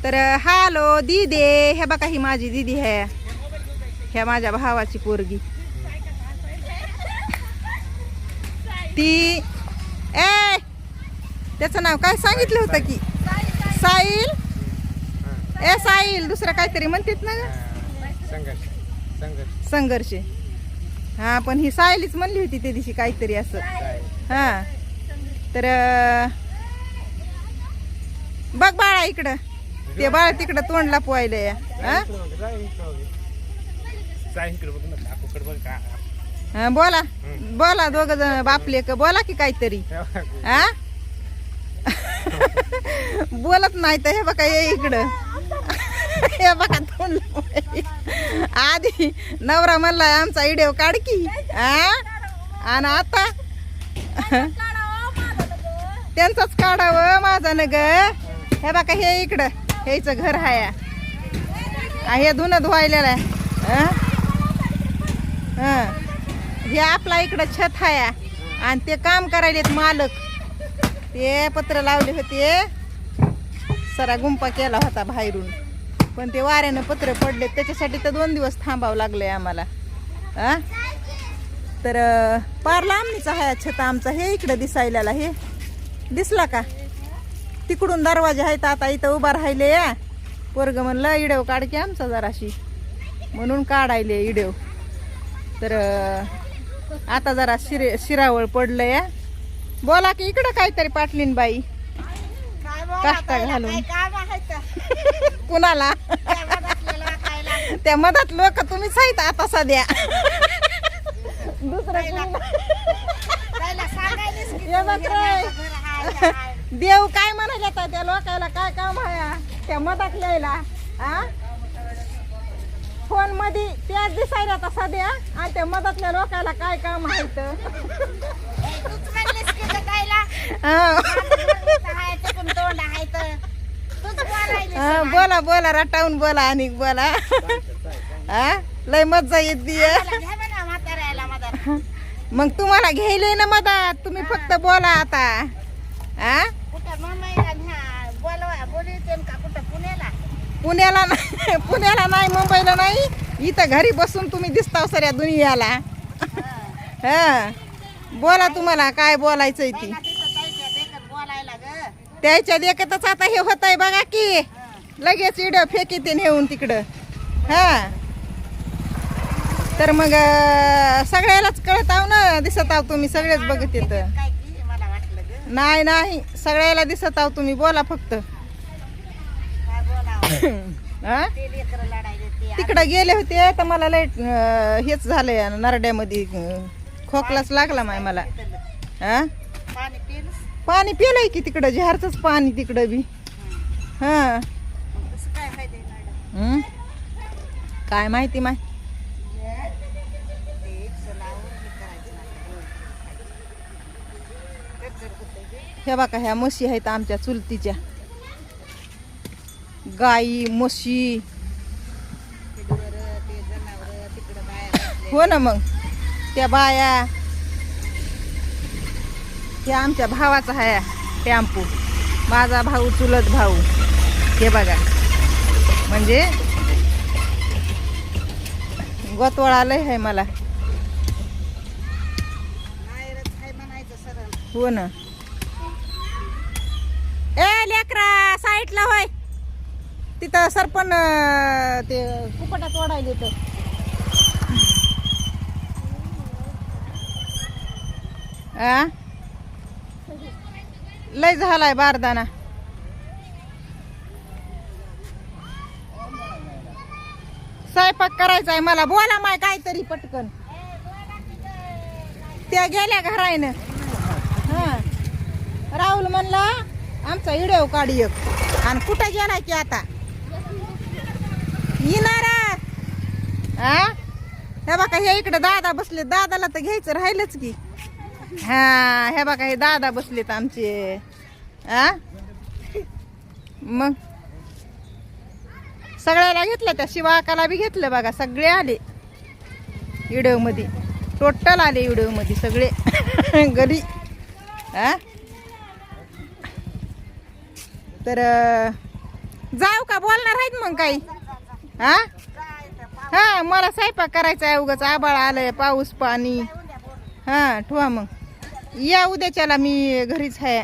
तर हालो दीदे, हे बघा ही माझी दीदी आहे, ह्या माझ्या भावाची पोरगी ती. ए त्याचं नाव काय सांगितलं होतं की साहिल. ए साहिल दुसरं काहीतरी म्हणतात ना संघर्ष. हा पण ही साहिलीच म्हणली होती त्या दिवशी काहीतरी असं. हा तर बघ बाळा इकडं, ते बाळ तिकडं तोंडला पोहायलंय. हा बोला बोला दोघ जण बापले का बोला की काहीतरी. हा बोलत नाही तर हे बघा ये इकडं. हे बघा तोंडला आधी नवरा म्हणलाय आमचा व्हिडिओ काढ की. आणि आता त्यांचाच काढावं माझा न ग. हे बघा हे इकडं ह्याचं घर आहे, हे धुणं धुवायलेलं आहे. हे आपला इकडं छत आहे आणि ते काम करायलेत मालक. ते पत्र लावले होते, सरा गुंपा केला होता बाहेरून, पण ते वाऱ्यानं पत्र पडले त्याच्यासाठी तर 2 दिवस थांबावं लागलंय आम्हाला. तर पार लांबणीचा आहे छत आमचा. हे इकडं दिसायला हे दिसला का, तिकडून दरवाजा आहेत. आता इथं उभा राहिले या पोरग म्हणलं इडेव काढ की आमचा जराशी, म्हणून काढायले इडेव. तर आता जरा शिरावळ पडलं या. बोला की इकडं काहीतरी पाटलीन बाई काष्टा घालून. कुणाला त्या मधात लोक तुम्हीच आहेत आता सध्या. देव काय म्हणायला आता त्या लोकायला काय काम आहे त्या मधात लिहायला. फोन मध्ये त्याच दिसायला आता सध्या, आणि त्या मधातल्या लोकायला काय काम आहे. बोला बोला रटावून बोला आणि बोला. लय मज्जा येते. मग तुम्हाला घ्यायला ना मदत, तुम्ही फक्त बोला आता. पुण्याला नाही, पुण्याला नाही, मुंबईला नाही, इथं घरी बसून तुम्ही दिसताव सऱ्या दुनियाला. हा बोला तुम्हाला काय बोलायचंय ती त्याच्या देखतच आता हे होत आहे बघा की लगेच इडं फेकीते नेऊन तिकडं. हा तर मग सगळ्यालाच कळत आहो ना, दिसत आहो तुम्ही सगळेच बघत येत. नाही नाही सगळ्याला दिसत आहो तुम्ही, बोला फक्त. तिकडं गेले होते तर मला लय हेच झालंय नरड्यामध्ये, खोकलाच लागला माय मला. पाणी पिलंय की तिकडं जहारच पाणी तिकडं बी. हा काय माहिती माय. हे बघा ह्या म्हशी आहेत आमच्या चुलतीच्या, गाई म्हशी. हो ना मग त्या बाया. हे आमच्या भावाचा आहे टेम्पो, माझा भाऊ चुलत भाऊ. हे बघा म्हणजे गोतवळ आलंय आहे मला. हो ना. ए लेकरा साईडला होय, तिथं सरपण ते कुपटात ओढायले तर. लय झालाय बारदाना. स्वयंपाक करायचा आहे मला. बोला माय काहीतरी पटकन. त्या गेल्या घरायनं. हा राहुल म्हणला आमचा व्हिडिओ काढी एक. आणि कुठे गेलाय की आता येणार. हे बघा हे इकडे दादा बसले, दादाला तर घ्यायचं राहिलंच की. हा हे बघा हे दादा बसलेत आमचे. मग सगळ्याला घेतलं, त्या शिवाकाला बी घेतलं बघा. सगळे आले व्हिडिओ मध्ये, टोटल आले व्हिडिओ मध्ये सगळे घरी. तर जाऊ का बोलणार आहेत मग काही हा हा मला स्वयंपाक करायचा आहे उगाच आबाळ आलंय पाऊस पाणी हा ठेवा मग या उद्याच्याला मी घरीच आहे